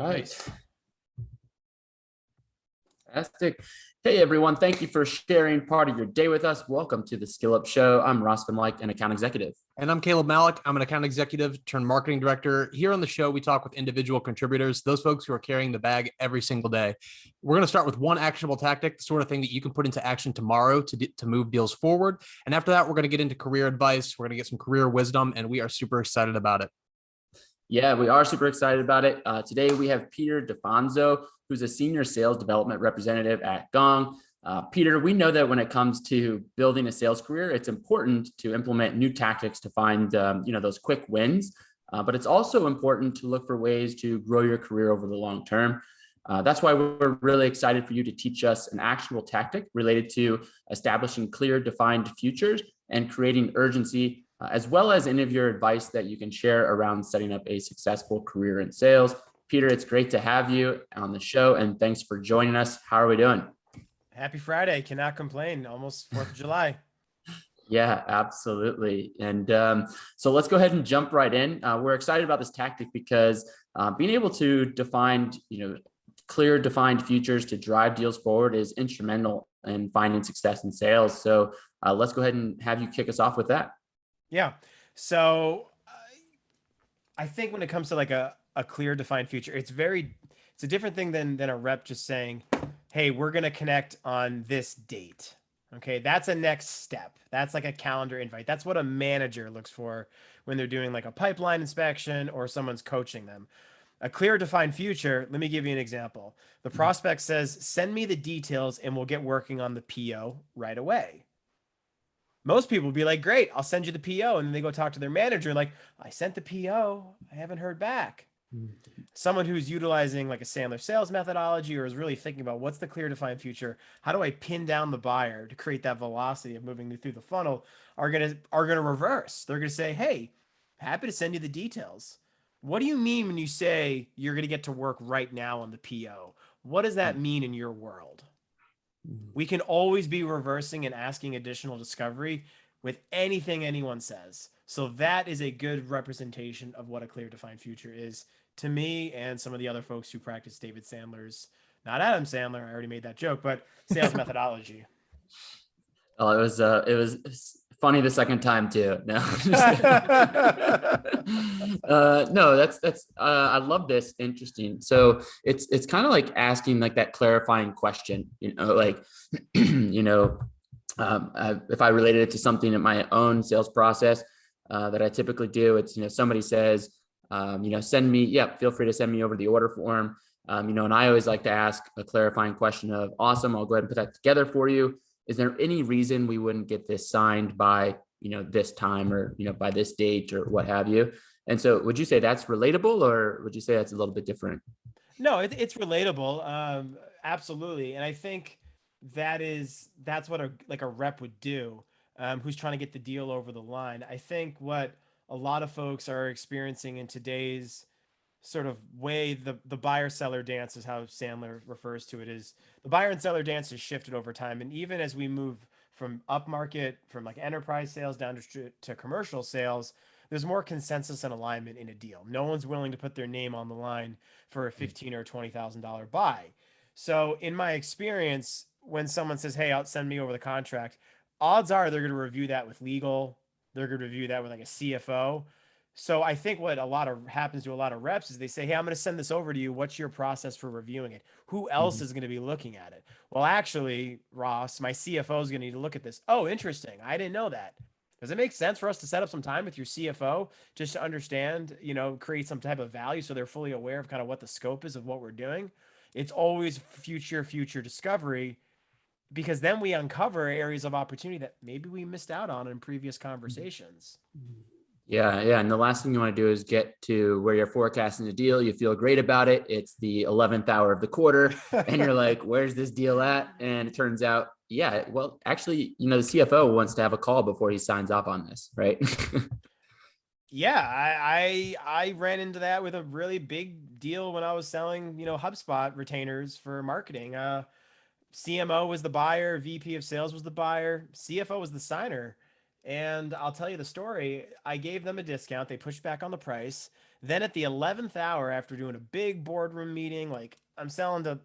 Right. Fantastic. Hey, everyone. Thank you for sharing part of your day with us. Welcome to the SkillUp Show. I'm Ross Van Lyke, an account executive. And I'm Caleb Malik. I'm an account executive turned marketing director. Here on the show, we talk with individual contributors, those folks who are carrying the bag every single day. We're going to start with one actionable tactic, the sort of thing that you can put into action tomorrow to move deals forward. And after that, we're going to get into career advice. We're going to get some career wisdom, and we are super excited about it. Yeah, we are super excited about it. Today, we have Peter DiFonzo, who's a senior sales development representative at Gong. Peter, we know that when it comes to building a sales career, it's important to implement new tactics to find those quick wins. But it's also important to look for ways to grow your career over the long term. That's why we're really excited for you to teach us an actionable tactic related to establishing clear, defined futures and creating urgency, as well as any of your advice that you can share around setting up a successful career in sales. Peter, it's great to have you on the show, and thanks for joining us. How are we doing? Happy Friday. Cannot complain. Almost 4th of July. Yeah, absolutely. And so let's go ahead and jump right in. We're excited about this tactic because being able to define, clear defined futures to drive deals forward is instrumental in finding success in sales. So let's go ahead and have you kick us off with that. Yeah. So I think when it comes to like a clear defined future, it's a different thing than a rep just saying, hey, we're going to connect on this date. Okay. That's a next step. That's like a calendar invite. That's what a manager looks for when they're doing like a pipeline inspection or someone's coaching them. A clear defined future. Let me give you an example. The prospect says, send me the details and we'll get working on the PO right away. Most people will be like, great, I'll send you the PO. And then they go talk to their manager like, I sent the PO. I haven't heard back. Someone who's utilizing like a Sandler sales methodology or is really thinking about what's the clear defined future, how do I pin down the buyer to create that velocity of moving through the funnel, are gonna reverse. They're gonna say, hey, happy to send you the details. What do you mean when you say you're gonna get to work right now on the PO? What does that mean in your world? We can always be reversing and asking additional discovery with anything anyone says. So that is a good representation of what a clear defined future is to me and some of the other folks who practice David Sandler's, not Adam Sandler, I already made that joke, but sales methodology. Oh, it was funny the second time too. No, no, that's I love this. Interesting. So it's kind of like asking like that clarifying question, like, if I related it to something in my own sales process that I typically do, it's, somebody says, send me, feel free to send me over the order form. And I always like to ask a clarifying question of, awesome, I'll go ahead and put that together for you. Is there any reason we wouldn't get this signed by, this time or, by this date or what have you? And so would you say that's relatable or would you say that's a little bit different? No, it's relatable. Absolutely. And I think that's what a rep would do, who's trying to get the deal over the line. I think what a lot of folks are experiencing in today's sort of way, the buyer seller dance is how Sandler refers to it, is the buyer and seller dance has shifted over time. And even as we move from upmarket, from like enterprise sales down to commercial sales, there's more consensus and alignment in a deal. No one's willing to put their name on the line for a $15,000 or $20,000 buy. So in my experience, when someone says, hey, send me over the contract, odds are they're going to review that with legal. They're going to review that with like a CFO. So I think what happens to a lot of reps is they say, hey, I'm going to send this over to you. What's your process for reviewing it? Who else is going to be looking at it? Well, actually, Ross, my CFO is going to need to look at this. Oh, interesting. I didn't know that. Does it make sense for us to set up some time with your CFO just to understand, create some type of value so they're fully aware of kind of what the scope is of what we're doing? It's always future discovery, because then we uncover areas of opportunity that maybe we missed out on in previous conversations. Yeah. And the last thing you want to do is get to where you're forecasting a deal. You feel great about it. It's the 11th hour of the quarter and you're like, where's this deal at? And it turns out, yeah, well, actually, the CFO wants to have a call before he signs off on this, right? Yeah, I ran into that with a really big deal when I was selling, HubSpot retainers for marketing. CMO was the buyer, VP of sales was the buyer, CFO was the signer. And I'll tell you the story. I gave them a discount. They pushed back on the price. Then at the 11th hour, after doing a big boardroom meeting, like I'm selling to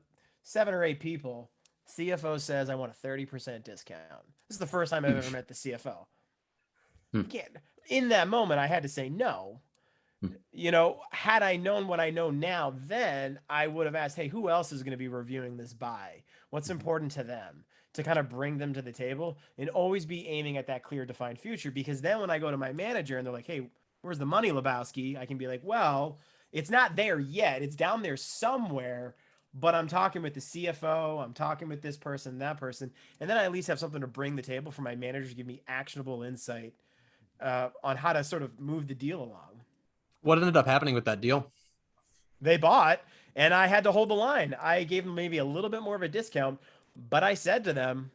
7 or 8 people, CFO says I want a 30% discount. This is the first time I've ever met the CFO. Again, in that moment, I had to say no. Had I known what I know now, then I would have asked, hey, who else is going to be reviewing this buy? What's important to them? To kind of bring them to the table and always be aiming at that clear, defined future. Because then when I go to my manager and they're like, hey, where's the money, Lebowski? I can be like, well, it's not there yet. It's down there somewhere. But I'm talking with the CFO. I'm talking with this person, that person. And then I at least have something to bring the table for my manager to give me actionable insight on how to sort of move the deal along. What ended up happening with that deal? They bought, and I had to hold the line. I gave them maybe a little bit more of a discount, but I said to them,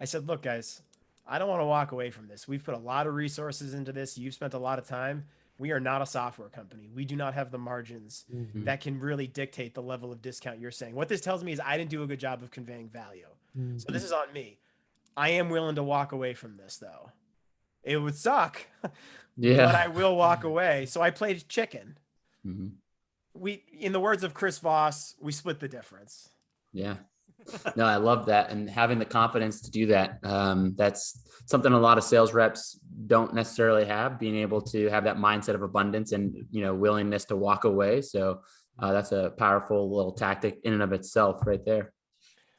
I said, look, guys, I don't want to walk away from this. We've put a lot of resources into this. You've spent a lot of time. We are not a software company. We do not have the margins that can really dictate the level of discount you're saying. What this tells me is I didn't do a good job of conveying value. So this is on me. I am willing to walk away from this, though. It would suck, but I will walk away. So I played chicken. In the words of Chris Voss, we split the difference. Yeah. No, I love that. And having the confidence to do that. That's something a lot of sales reps don't necessarily have, being able to have that mindset of abundance and, willingness to walk away. So that's a powerful little tactic in and of itself right there.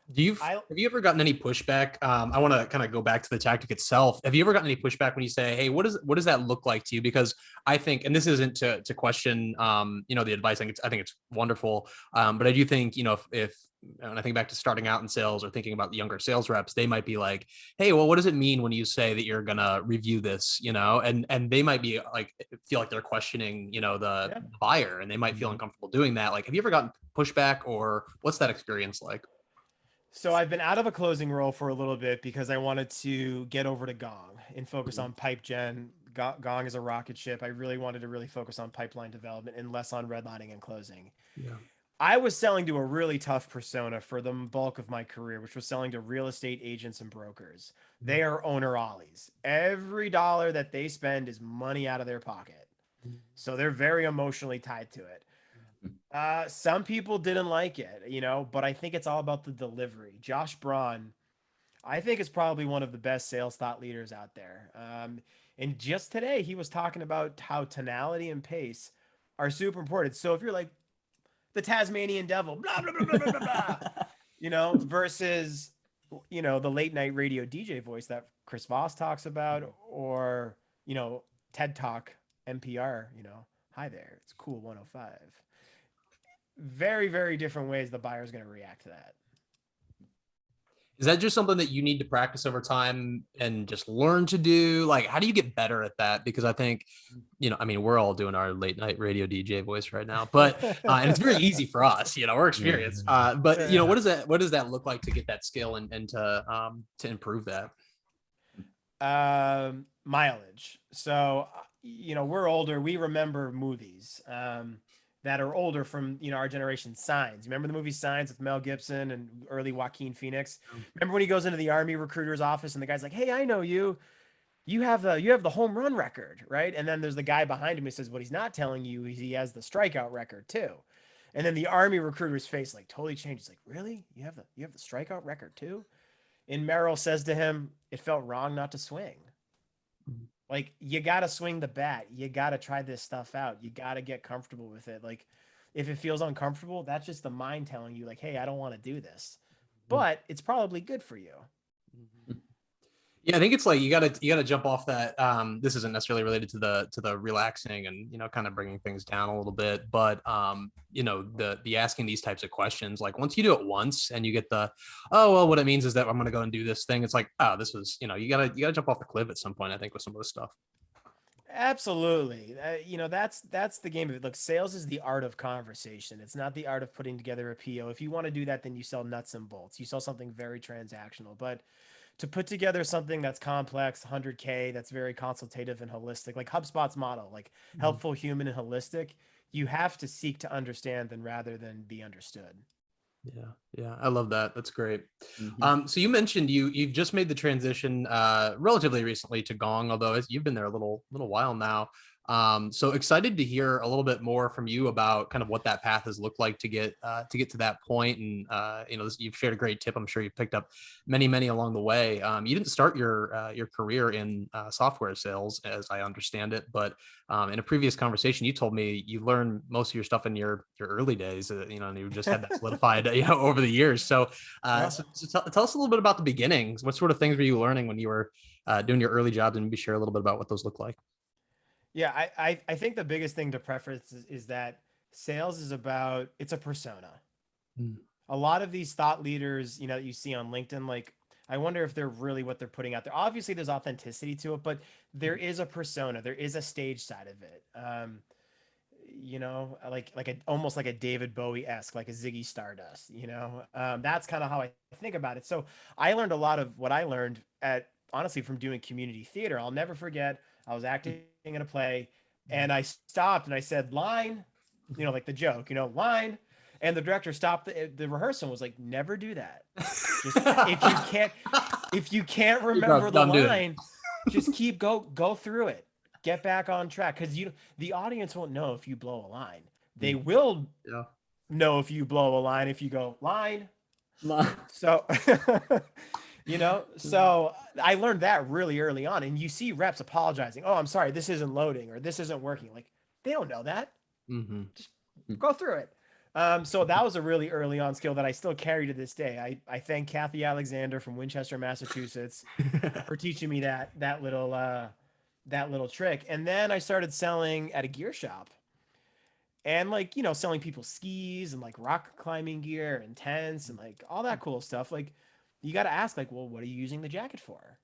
Have you ever gotten any pushback? I want to kind of go back to the tactic itself. Have you ever gotten any pushback when you say, hey, what does that look like to you? Because I think, and this isn't to question, the advice. I think it's wonderful. But I do think, if when I think back to starting out in sales or thinking about the younger sales reps, they might be like, hey, well, what does it mean when you say that you're going to review this, and they might be like, feel like they're questioning, the buyer, and they might feel uncomfortable doing that. Like, have you ever gotten pushback, or what's that experience like? So I've been out of a closing role for a little bit because I wanted to get over to Gong and focus on pipe gen. Gong is a rocket ship. I really wanted to really focus on pipeline development and less on redlining and closing. Yeah. I was selling to a really tough persona for the bulk of my career, which was selling to real estate agents and brokers. They are owner ollies. Every dollar that they spend is money out of their pocket. So they're very emotionally tied to it. Some people didn't like it, but I think it's all about the delivery. Josh Braun, I think, is probably one of the best sales thought leaders out there. And just today, he was talking about how tonality and pace are super important. So if you're like the Tasmanian devil, blah, blah, blah, blah, blah, blah, blah, versus, the late night radio DJ voice that Chris Voss talks about, or, TED Talk, NPR, hi there, it's cool 105. Very, very different ways the buyer is going to react to that. Is that just something that you need to practice over time and just learn to do? Like, how do you get better at that? Because I think, we're all doing our late night radio DJ voice right now, but, and it's very easy for us, we're experienced. But what does that look like to get that skill and to improve that? Mileage. So, we're older. We remember movies, that are older from, our generation. Signs. Remember the movie Signs with Mel Gibson and early Joaquin Phoenix? Remember when he goes into the Army recruiter's office and the guy's like, hey, I know you. You have the home run record, right? And then there's the guy behind him who says, what he's not telling you is he has the strikeout record too. And then the Army recruiter's face like totally changes. Like, really? You have the strikeout record too? And Merrill says to him, it felt wrong not to swing. Like, you got to swing the bat. You got to try this stuff out. You got to get comfortable with it. Like, if it feels uncomfortable, that's just the mind telling you like, hey, I don't want to do this, but it's probably good for you. Yeah, I think it's like you gotta jump off that. This isn't necessarily related to the relaxing and kind of bringing things down a little bit, but the asking these types of questions, like once you do it once and you get what it means is that I'm gonna go and do this thing. It's like, this was you gotta jump off the cliff at some point. I think with some of this stuff. Absolutely. That's the game of it. Look, sales is the art of conversation. It's not the art of putting together a PO. If you want to do that, then you sell nuts and bolts. You sell something very transactional, but to put together something that's complex, 100K, that's very consultative and holistic, like HubSpot's model, like helpful, human, and holistic, you have to seek to understand rather than be understood. Yeah. I love that. That's great. Mhm. So you mentioned you've just made the transition relatively recently to Gong, although you've been there a little while now. So excited to hear a little bit more from you about kind of what that path has looked like to get to that point. And you've shared a great tip. I'm sure you've picked up many along the way. You didn't start your career in software sales, as I understand it, but in a previous conversation, you told me you learned most of your stuff in your early days, and you just had that solidified, over the years. So, Yeah. tell us a little bit about the beginnings. What sort of things were you learning when you were doing your early jobs, and maybe share a little bit about what those look like. Yeah, I think the biggest thing to preface is that sales is about, it's a persona. Mm. A lot of these thought leaders, that you see on LinkedIn, like, I wonder if they're really what they're putting out there. Obviously, there's authenticity to it, but there is a persona, there is a stage side of it. Almost like a David Bowie-esque, like a Ziggy Stardust. That's kind of how I think about it. So I learned a lot of what I learned honestly from doing community theater. I'll never forget. I was acting in a play, and I stopped and I said, "Line," like the joke, line. And the director stopped the rehearsal and was like, "Never do that. Just if you can't remember the Don't do that. line, just go through it. Get back on track, because the audience won't know if you blow a line. They will Yeah. know if you blow a line if you go line. So so I learned that really early on. And you see reps apologizing. "Oh, I'm sorry, this isn't loading," or "This isn't working." Like, they don't know that. Mm-hmm. Just go through it. So that was a really early on skill that I still carry to this day. I thank Kathy Alexander from Winchester, Massachusetts, for teaching me that little trick. And then I started selling at a gear shop, and selling people skis and like rock climbing gear and tents and like all that cool stuff. Like, you got to ask, like, well, what are you using the jacket for?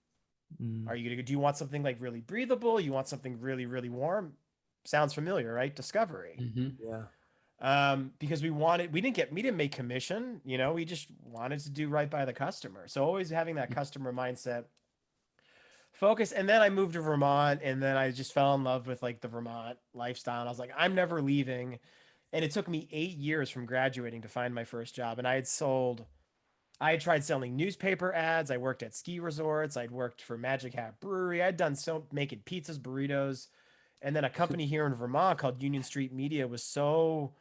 Mm. Do you want something like really breathable? You want something really, really warm? Sounds familiar, right? Discovery. Mhm. Yeah. Because we didn't make commission, we just wanted to do right by the customer. So always having that customer mindset focus. And then I moved to Vermont, and then I just fell in love with like the Vermont lifestyle. And I was like, I'm never leaving. And it took me 8 years from graduating to find my first job. And I had tried selling newspaper ads. I worked at ski resorts. I'd worked for Magic Hat Brewery. I'd done making pizzas, burritos. And then a company here in Vermont called Union Street Media was so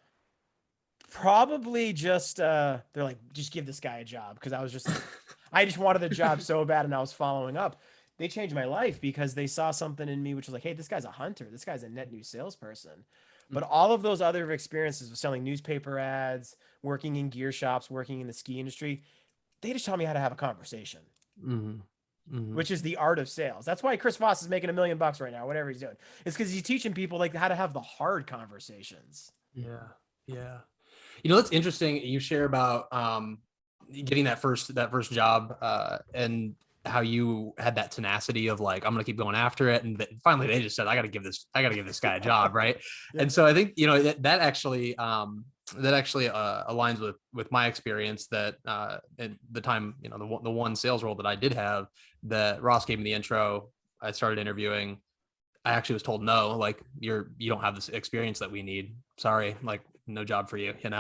probably just they're like, "Just give this guy a job," because I was just like, I just wanted the job so bad, and I was following up. They changed my life because they saw something in me which was like, "Hey, this guy's a hunter, this guy's a net new salesperson." But all of those other experiences of selling newspaper ads, working in gear shops, working in the ski industry, they just taught me how to have a conversation, Mm-hmm. Mm-hmm. which is the art of sales. That's why Chris Voss is making $1 million right now, whatever he's doing. It's because he's teaching people like how to have the hard conversations. Yeah. Yeah. That's interesting. You share about getting that first job and how you had that tenacity of like, I'm going to keep going after it. And finally they just said, I got to give this guy a job. Right. Yeah. And so I think, that actually aligns with my experience that at the time, the one sales role that I did have, that Ross gave me the intro. I started interviewing. I actually was told, no, like you don't have this experience that we need. Sorry, like no job for you, And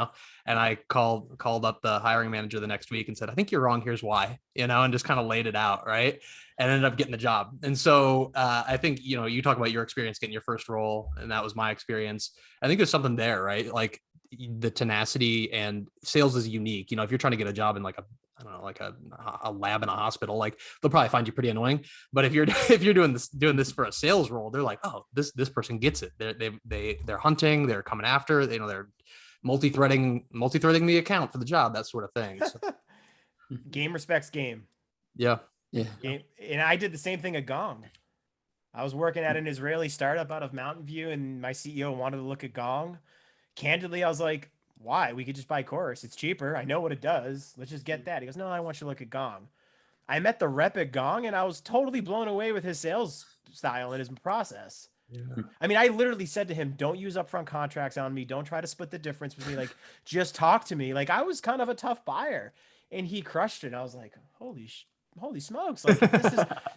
I called up the hiring manager the next week and said, I think you're wrong. Here's why, and just kind of laid it out. Right. And ended up getting the job. And so I think, you talk about your experience getting your first role, and that was my experience. I think there's something there, right? Like the tenacity, and sales is unique. If you're trying to get a job in like a lab in a hospital, like they'll probably find you pretty annoying. But if you're doing this for a sales role, they're like, oh, this person gets it. They're hunting, they're coming after, they're multi-threading the account for the job, that sort of thing. So, Game respects game. yeah. Game, and I did the same thing at Gong. I was working at an Israeli startup out of Mountain View, and my CEO wanted to look at Gong. Candidly, I was like, why? We could just buy Chorus. It's cheaper. I know what it does. Let's just get that. He goes, no, I want you to look at Gong. I met the rep at Gong, and I was totally blown away with his sales style and his process. Yeah. I mean, I literally said to him, don't use upfront contracts on me. Don't try to split the difference with me. Like, just talk to me. Like, I was kind of a tough buyer, and he crushed it. I was like, holy smokes. Like,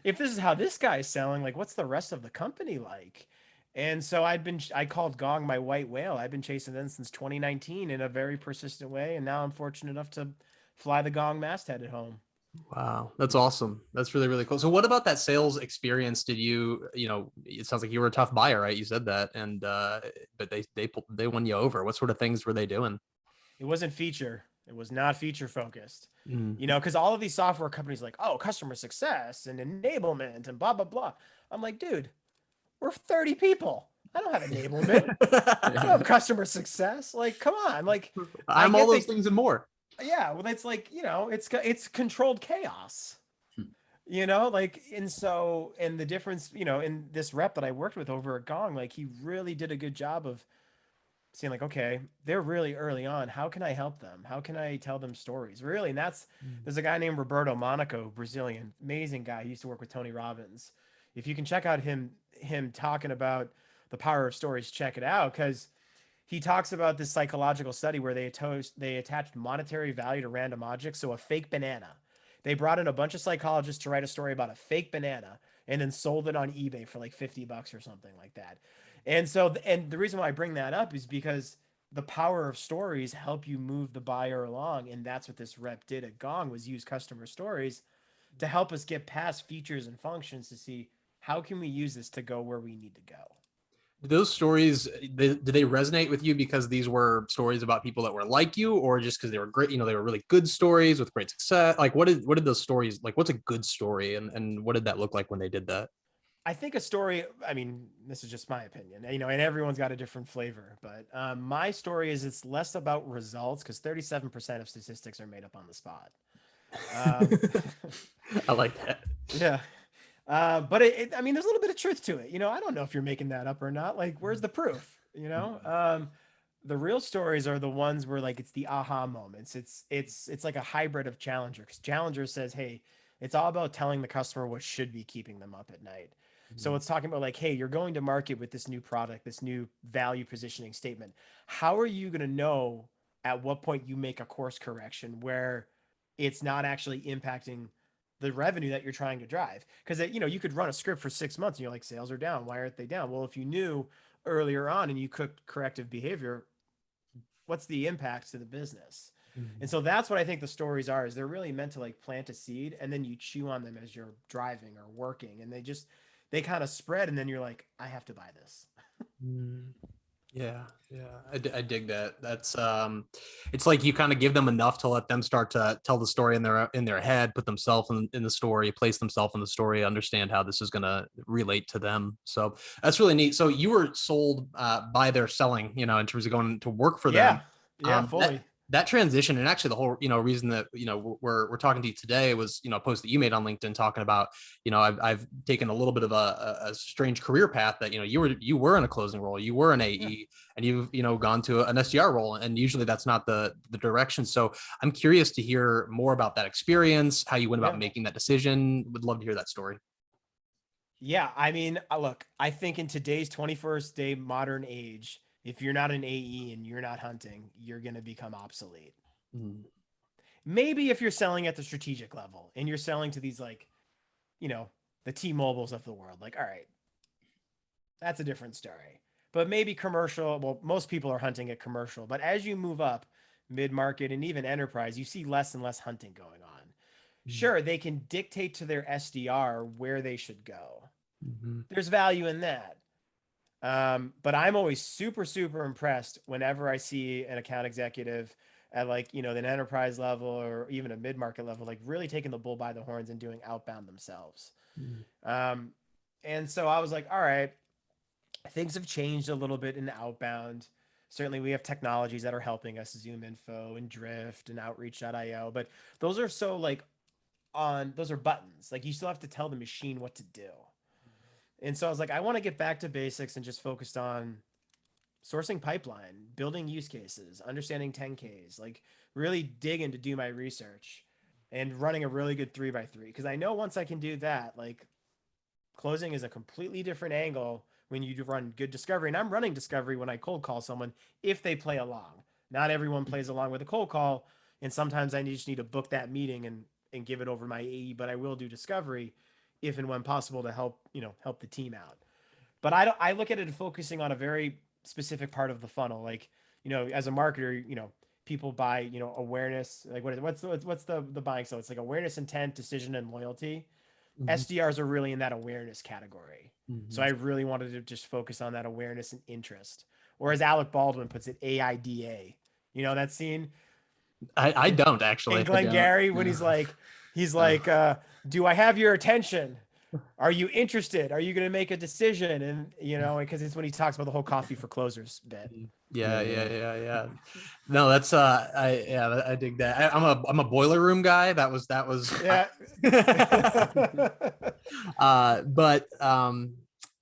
if this is how this guy is selling, like, what's the rest of the company like? And so I called Gong my white whale. I've been chasing them since 2019 in a very persistent way. And now I'm fortunate enough to fly the Gong masthead at home. Wow, that's awesome. That's really, really cool. So what about that sales experience? Did you, it sounds like you were a tough buyer, right? You said that. And, but they won you over. What sort of things were they doing? It wasn't feature. It was not feature focused. Mm. Because all of these software companies like, oh, customer success and enablement and blah, blah, blah. I'm like, dude, we're 30 people. I don't have enablement. I don't have customer success. Like, come on. Like, I'm all those things and more. Yeah. Well, it's like, it's controlled chaos, like, and the difference, in this rep that I worked with over at Gong, like he really did a good job of seeing like, okay, they're really early on. How can I help them? How can I tell them stories? Really. And there's a guy named Roberto Monaco, Brazilian, amazing guy. He used to work with Tony Robbins. If you can check out him talking about the power of stories, check it out. Cause he talks about this psychological study where they attached monetary value to random objects. So a fake banana, they brought in a bunch of psychologists to write a story about a fake banana and then sold it on eBay for like $50 or something like that. And so, and the reason why I bring that up is because the power of stories help you move the buyer along. And that's what this rep did at Gong, was use customer stories to help us get past features and functions to see how can we use this to go where we need to go. Those stories, do they resonate with you because these were stories about people that were like you, or just because they were great, they were really good stories with great success? Like what did those stories, like what's a good story, and what did that look like when they did that? I think a story, I mean, this is just my opinion, and everyone's got a different flavor, but my story is it's less about results because 37% of statistics are made up on the spot. I like that. Yeah. But I mean, there's a little bit of truth to it. I don't know if you're making that up or not. Like, where's the proof? The real stories are the ones where like, it's the aha moments. It's like a hybrid of Challenger, because Challenger says, hey, it's all about telling the customer what should be keeping them up at night. So it's talking about like, hey, you're going to market with this new product, this new value positioning statement. How are you going to know at what point you make a course correction where it's not actually impacting the revenue that you're trying to drive? Because you could run a script for 6 months and you're like, sales are down. Why aren't they down? Well, if you knew earlier on and you cooked corrective behavior, what's the impact to the business? And so that's what I think the stories are, is they're really meant to like plant a seed and then you chew on them as you're driving or working, and they kind of spread, and then you're like, I have to buy this. Yeah, I dig that. That's it's like you kind of give them enough to let them start to tell the story in their head, put themselves in the story, place themselves in the story, understand how this is going to relate to them. So that's really neat. So you were sold by their selling, in terms of going to work for them. Yeah, fully. That transition, and actually the whole reason that we're talking to you today was a post that you made on LinkedIn talking about I've taken a little bit of a strange career path that you were in a closing role, you were an AE, and you've gone to an SDR role, and usually that's not the direction. So I'm curious to hear more about that experience, how you went about making that decision. Would love to hear that story. Yeah, I mean, look, I think in today's 21st day modern age, if you're not an AE and you're not hunting, you're going to become obsolete. Maybe if you're selling at the strategic level and you're selling to these like, the T-Mobiles of the world, like, all right, that's a different story. But maybe commercial, well, most people are hunting at commercial, but as you move up mid-market and even enterprise, you see less and less hunting going on. Sure, they can dictate to their SDR where they should go. There's value in that. But I'm always super, super impressed whenever I see an account executive at like, an enterprise level or even a mid-market level, like really taking the bull by the horns and doing outbound themselves. And so I was like, all right, things have changed a little bit in outbound. Certainly we have technologies that are helping us, Zoom Info and Drift and Outreach.io, but those are so like those are buttons. Like you still have to tell the machine what to do. And so I was like, I want to get back to basics and just focused on sourcing pipeline, building use cases, understanding 10Ks, like really digging to do my research and running a really good 3x3. Because I know once I can do that, like closing is a completely different angle when you run good discovery. And I'm running discovery when I cold call someone if they play along. Not everyone plays along with a cold call. And sometimes I just need to book that meeting and give it over my AE, but I will do discovery if and when possible to help the team out. But I look at it focusing on a very specific part of the funnel. Like, as a marketer, people buy, awareness. Like what's the buying? So it's like awareness, intent, decision, and loyalty. SDRs are really in that awareness category. So I really wanted to just focus on that awareness and interest. Or as Alec Baldwin puts it, AIDA. You know that scene? I don't actually. In Glengarry, when he's like, do I have your attention? Are you interested? Are you going to make a decision? And, because it's when he talks about the whole coffee for closers bit. Yeah. No, that's I dig that. I'm a boiler room guy. That was yeah.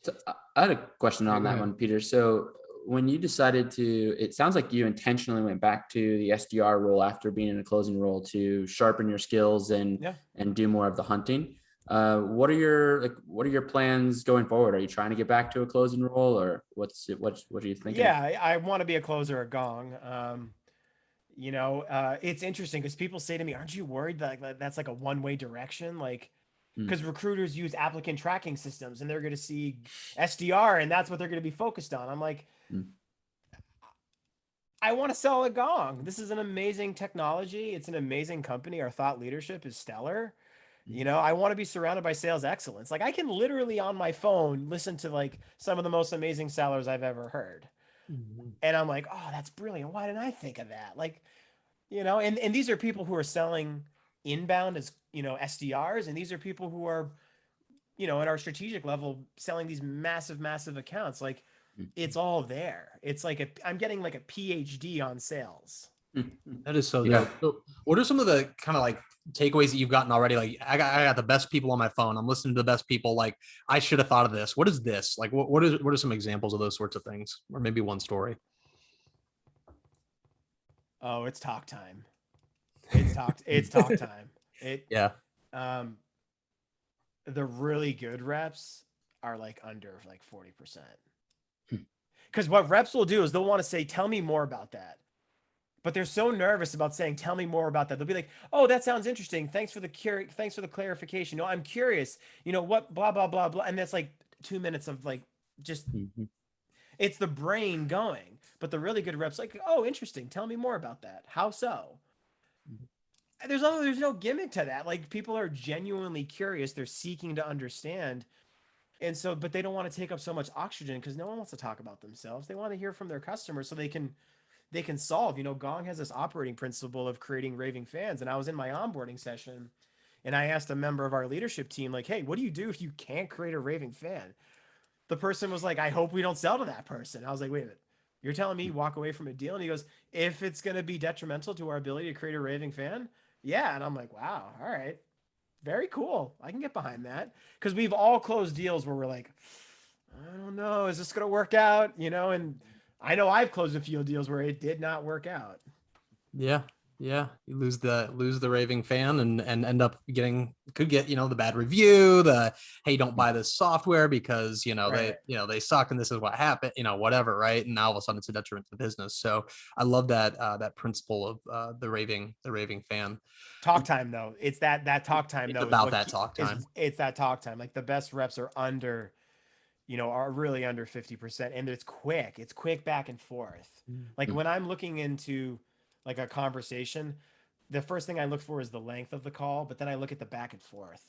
So I had a question on that one, Peter. So when you decided to, it sounds like you intentionally went back to the SDR role after being in a closing role to sharpen your skills and do more of the hunting. What are your plans going forward? Are you trying to get back to a closing role, or what are you thinking? Yeah, I want to be a closer at Gong. It's interesting because people say to me, aren't you worried that that's like a one-way direction? Like, because recruiters use applicant tracking systems and they're going to see SDR and that's what they're going to be focused on. I'm like, I want to sell a Gong. This is an amazing technology. It's an amazing company. Our thought leadership is stellar. I want to be surrounded by sales excellence. Like I can literally on my phone listen to like some of the most amazing sellers I've ever heard. And I'm like, oh, that's brilliant. Why didn't I think of that? Like, and these are people who are selling inbound as, SDRs. And these are people who are, at our strategic level selling these massive accounts. Like it's all there. It's like I'm getting like a PhD on sales. That is so dope. So what are some of the kind of like takeaways that you've gotten already? Like I got the best people on my phone. I'm listening to the best people. Like I should have thought of this. What is this? Like what are some examples of those sorts of things? Or maybe one story. Oh, it's talk time. It's talk time. The really good reps are like under like 40%. Because what reps will do is they'll want to say, tell me more about that. But they're so nervous about saying, tell me more about that. They'll be like, oh, that sounds interesting. Thanks for the clarification. No, I'm curious, what, blah, blah, blah, blah. And that's like 2 minutes of like, just, it's the brain going, but the really good reps like, oh, interesting. Tell me more about that. How so? There's no gimmick to that. Like people are genuinely curious. They're seeking to understand. And so, but they don't want to take up so much oxygen because no one wants to talk about themselves. They want to hear from their customers so they can solve. Gong has this operating principle of creating raving fans. And I was in my onboarding session and I asked a member of our leadership team, like, hey, what do you do if you can't create a raving fan? The person was like, I hope we don't sell to that person. I was like, wait a minute, you're telling me walk away from a deal? And he goes, if it's going to be detrimental to our ability to create a raving fan. Yeah. And I'm like, wow. All right. Very cool. I can get behind that. Cause we've all closed deals where we're like, I don't know, is this going to work out? And I know I've closed a few deals where it did not work out. Yeah. You lose the raving fan and end up could get the bad review, the hey, don't buy this software because Right. they suck and this is what happened, whatever, right? And now all of a sudden it's a detriment to the business. So I love that principle of the raving fan. Talk time though. It's that talk time it's though. About that talk time. It's that talk time. Like the best reps are under, are really under 50%, and it's quick. It's quick back and forth. Like when I'm looking into like a conversation, the first thing I look for is the length of the call, but then I look at the back and forth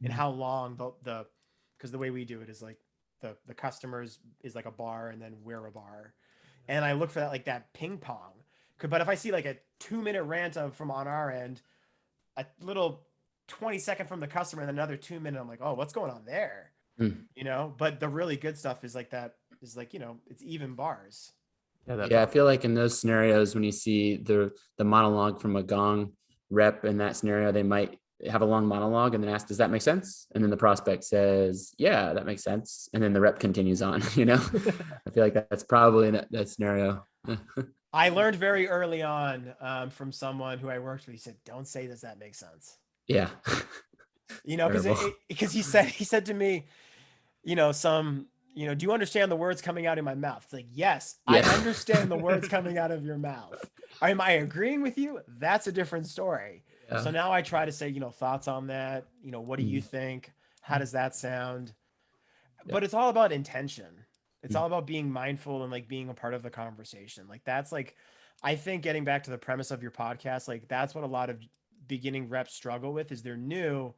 and how long because the way we do it is like the customers is like a bar and then we're a bar. And I look for that, like that ping pong. But if I see like a 2-minute rant from on our end, a little 20-second from the customer and another 2 minute, I'm like, oh, what's going on there? But the really good stuff is like that is like, it's even bars. I feel like in those scenarios, when you see the monologue from a Gong rep in that scenario, they might have a long monologue and then ask, does that make sense? And then the prospect says, yeah, that makes sense. And then the rep continues on, I feel like that's probably that scenario. I learned very early on from someone who I worked with. He said, don't say, does that make sense? Yeah. Because he said to me, do you understand the words coming out of my mouth? It's like, yes, I understand the words coming out of your mouth. Am I agreeing with you? That's a different story. Yeah. So now I try to say, thoughts on that. What do you think? How does that sound? but it's all about intention. It's all about being mindful and like being a part of the conversation. Like that's like, I think getting back to the premise of your podcast, like that's what a lot of beginning reps struggle with is they're new,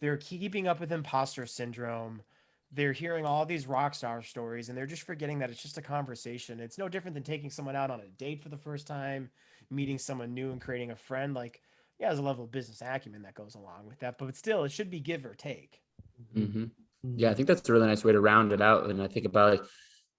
they're keeping up with imposter syndrome. They're hearing all these rock star stories and they're just forgetting that it's just a conversation. It's no different than taking someone out on a date for the first time, meeting someone new and creating a friend. Like, yeah, there's a level of business acumen that goes along with that, but still, it should be give or take. Mm-hmm. Yeah, I think that's a really nice way to round it out. And I think about like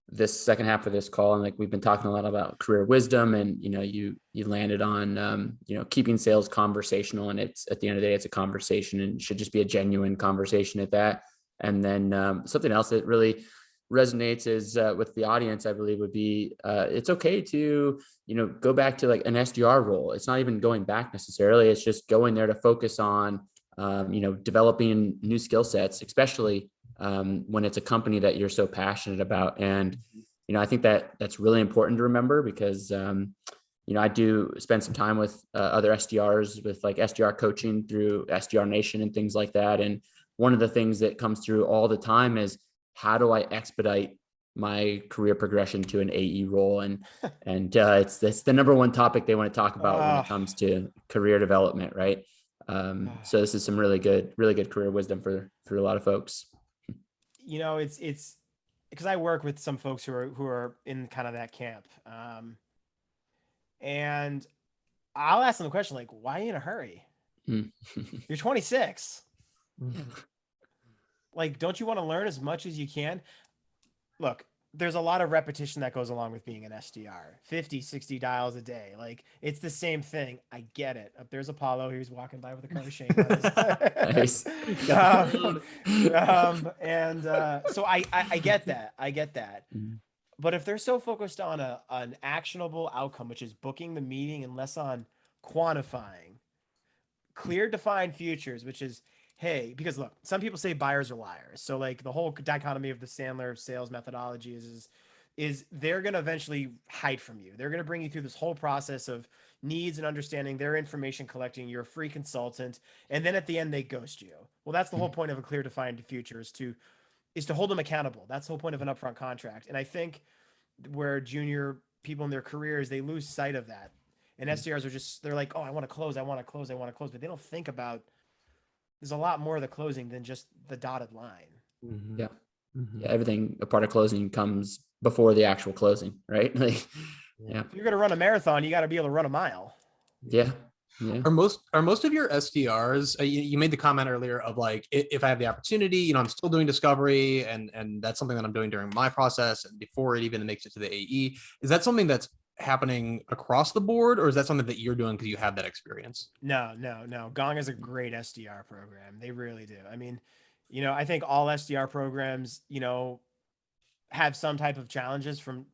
this second half of this call, and like we've been talking a lot about career wisdom, and you landed on keeping sales conversational, and it's at the end of the day, it's a conversation and should just be a genuine conversation at that. And then something else that really resonates is with the audience, I believe would be it's okay to go back to like an SDR role. It's not even going back necessarily. It's just going there to focus on developing new skill sets, especially when it's a company that you're so passionate about. And, I think that that's really important to remember because, I do spend some time with other SDRs with like SDR coaching through SDR Nation and things like that. And one of the things that comes through all the time is how do I expedite my career progression to an AE role? And it's the number one topic they want to talk about when it comes to career development, right? So this is some really good career wisdom for a lot of folks. It's because I work with some folks who are in kind of that camp. And I'll ask them the question, like, why are you in a hurry? You're 26. Like, don't you want to learn as much as you can? Look, there's a lot of repetition that goes along with being an SDR. 50, 60 dials a day. Like, it's the same thing. I get it. Up there's Apollo. He's walking by with a car shame. Nice. So I get that. I get that. But if they're so focused on an actionable outcome, which is booking the meeting, and less on quantifying clear defined futures, which is, hey, because look, some people say buyers are liars. So like the whole dichotomy of the Sandler sales methodology is they're going to eventually hide from you. They're going to bring you through this whole process of needs and understanding their information collecting. You're a free consultant. And then at the end, they ghost you. Well, that's the whole point of a clear defined future is to hold them accountable. That's the whole point of an upfront contract. And I think where junior people in their careers, they lose sight of that. And SDRs are they're like, oh, I want to close. But they don't think about, there's a lot more of the closing than just the dotted line. Mm-hmm. Yeah. Mm-hmm. Yeah. Everything, a part of closing comes before the actual closing, right? Like, yeah. If you're going to run a marathon, you got to be able to run a mile. Yeah. Yeah. Are most of your SDRs, you made the comment earlier of like, if I have the opportunity, I'm still doing discovery and that's something that I'm doing during my process and before it even makes it to the AE. Is that something that's happening across the board, or is that something that you're doing because you have that experience? No. Gong is a great SDR program. They really do. I mean, I think all SDR programs, have some type of challenges from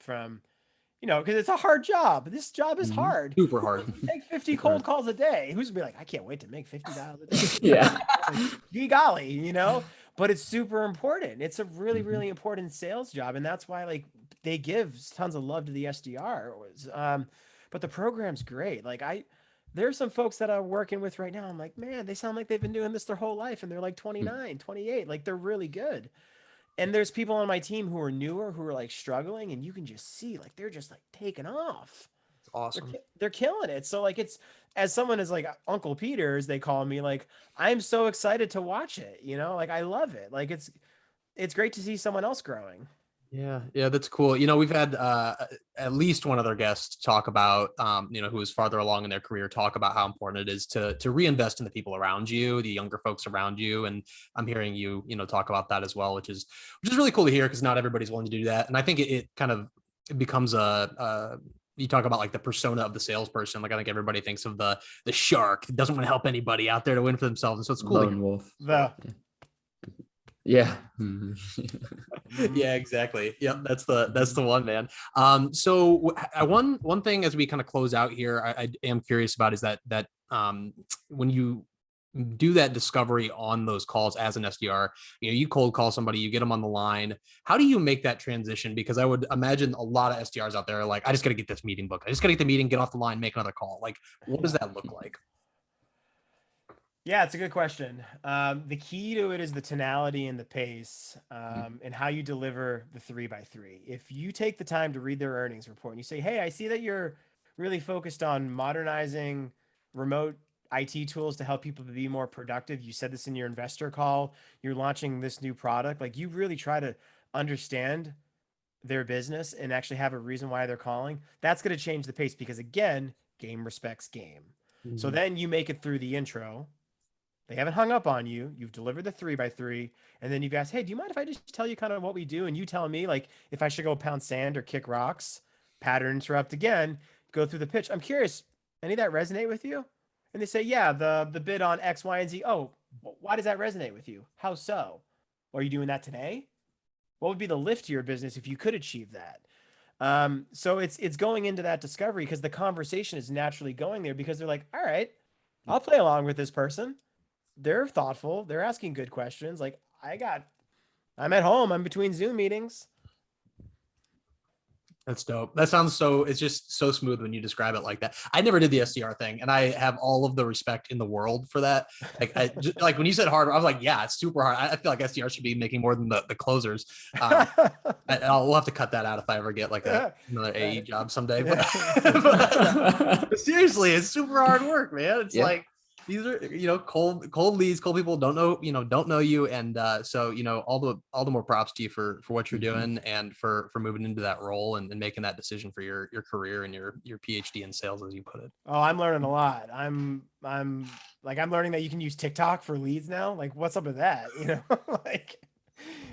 because it's a hard job. This job is hard. Super hard. Take 50 cold calls a day. Who's gonna be like, I can't wait to make $50 a day. Yeah. Gee golly, but it's super important. It's a really, really important sales job. And that's why like they give tons of love to the SDR. But the program's great. Like there's some folks that I'm working with right now. I'm like, man, they sound like they've been doing this their whole life. And they're like 29, 28. Like they're really good. And there's people on my team who are newer, who are like struggling, and you can just see like they're just like taking off. It's awesome. They're killing it. So like it's, as someone is like Uncle Peter, as they call me, like I'm so excited to watch it. Like I love it. Like it's great to see someone else growing. Yeah, that's cool. We've had at least one other guest talk about, who is farther along in their career, talk about how important it is to reinvest in the people around you, the younger folks around you. And I'm hearing you, talk about that as well, which is really cool to hear because not everybody's willing to do that. And I think it kind of becomes you talk about like the persona of the salesperson. Like I think everybody thinks of the shark that doesn't want to help anybody out there to win for themselves. And so it's cool. Lone wolf. Yeah. Yeah, exactly. Yep. That's the one, man. So one thing as we kind of close out here, I am curious about is that when you do that discovery on those calls as an SDR, you cold call somebody, you get them on the line. How do you make that transition? Because I would imagine a lot of SDRs out there are like, I just got to get this meeting booked. I just got to get the meeting, get off the line, make another call. Like, what does that look like? Yeah, it's a good question. The key to it is the tonality and the pace, and how you deliver the 3x3. If you take the time to read their earnings report and you say, "Hey, I see that you're really focused on modernizing remote IT tools to help people be more productive. You said this in your investor call. You're launching this new product." Like, you really try to understand their business and actually have a reason why they're calling. That's going to change the pace because, again, game respects game. So then you make it through the intro. They haven't hung up on you. You've delivered the 3x3. And then you've asked, "Hey, do you mind if I just tell you kind of what we do?" And you tell me, like, if I should go pound sand or kick rocks. Pattern interrupt again, go through the pitch. "I'm curious, any of that resonate with you?" And they say, "Yeah, the bid on X, Y, and Z." "Oh, why does that resonate with you? How so? Are you doing that today? What would be the lift to your business if you could achieve that?" So it's going into that discovery because the conversation is naturally going there because they're like, "All right, I'll play along with this person. They're thoughtful. They're asking good questions. Like, I'm at home. I'm between Zoom meetings." That's dope. That sounds so, it's just so smooth when you describe it like that. I never did the SDR thing, and I have all of the respect in the world for that. Like, I just, like when you said hard, I was like, yeah, it's super hard. I feel like SDR should be making more than the closers. We'll have to cut that out if I ever get like another AE job someday. But seriously, it's super hard work, man. It's like, these are, cold leads, cold people don't know you. And so, all the more props to you for what you're doing and for moving into that role and making that decision for your career and your PhD in sales, as you put it. Oh, I'm learning a lot. I'm learning that you can use TikTok for leads now. Like, what's up with that? Like,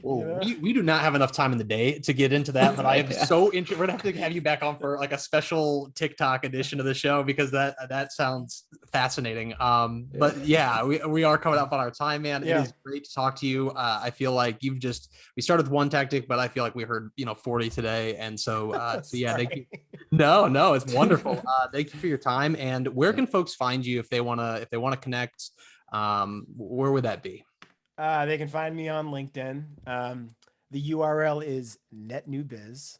Well, we do not have enough time in the day to get into that, but I am so interested. We're gonna have to have you back on for like a special TikTok edition of the show because that sounds fascinating. But yeah, we are coming up on our time, man. It is great to talk to you. I feel like we started with one tactic, but I feel like we heard 40 today, and so yeah, thank you. No, it's wonderful. Thank you for your time. And where can folks find you if they wanna connect? Where would that be? They can find me on LinkedIn. The URL is NetNewBiz.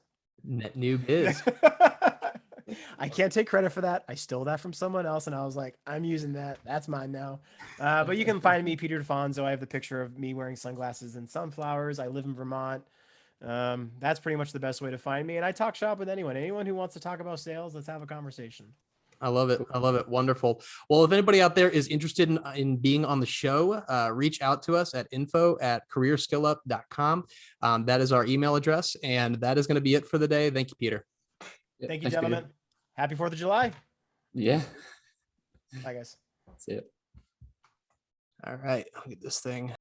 I can't take credit for that. I stole that from someone else, and I was like, I'm using that. That's mine now. But you can find me, Peter DiFonzo. I have the picture of me wearing sunglasses and sunflowers. I live in Vermont. That's pretty much the best way to find me. And I talk shop with anyone who wants to talk about sales. Let's have a conversation. I love it. Wonderful. Well, if anybody out there is interested in being on the show, reach out to us at info@careerskillup.com. That is our email address. And that is going to be it for the day. Thank you, Peter. Thank you, gentlemen. Peter. Happy 4th of July. Yeah. Bye, guys. That's it. All right. I'll get this thing.